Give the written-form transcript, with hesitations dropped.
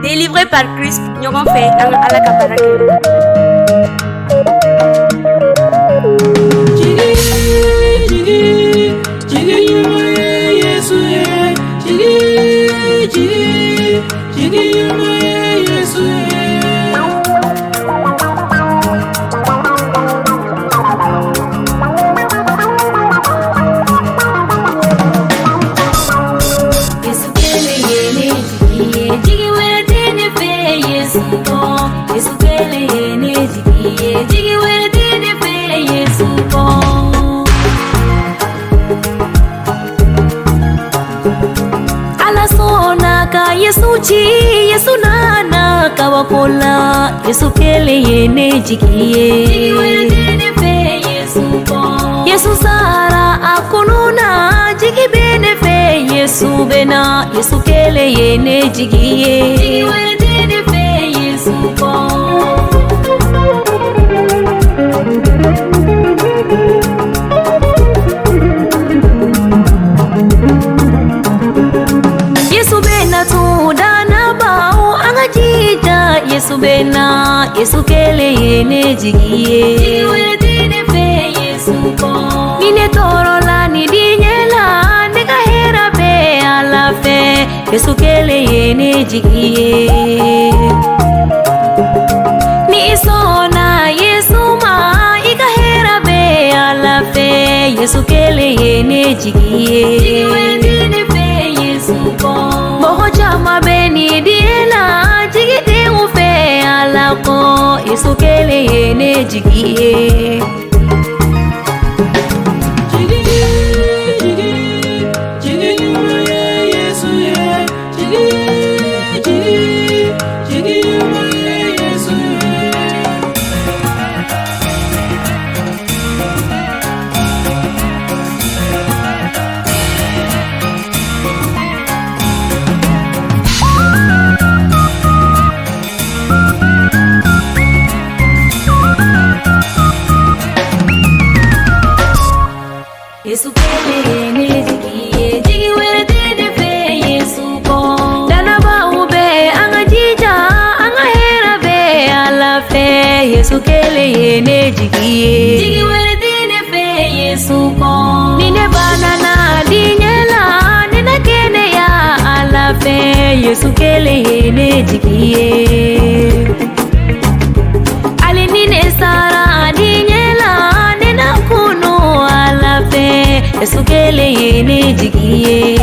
Délivré par Christ, nous avons fait à la campagne. Yesu nana kawakola Yesu kele yene jigiye Yesu sara akununa jigi bene fe Yesu bena Yesu kele yene jigiye Yesu bena Yesu kele yene jigiye Nine torola ni dinyela Nega hera be ala fe Yesu kele yene jigiye Ni isona Yesu ma Iga hera be ala fe Yesu kele yene jigiye Moho chama beni diela Jigide ufe alako Yesu kele yene jigiye Yesu kele yene jigiye jigi wele dede fe Yesu ko dana ba ube anga jija anga hera be ala fe Yesu kele yene jigiye jigi wele dede fe Yesu ko nine banana dinyela nina kene ya ala fe Yesu kele yene jigiye ali nine sara dinyela nina kunu ala fe Yesu kele yene jigiye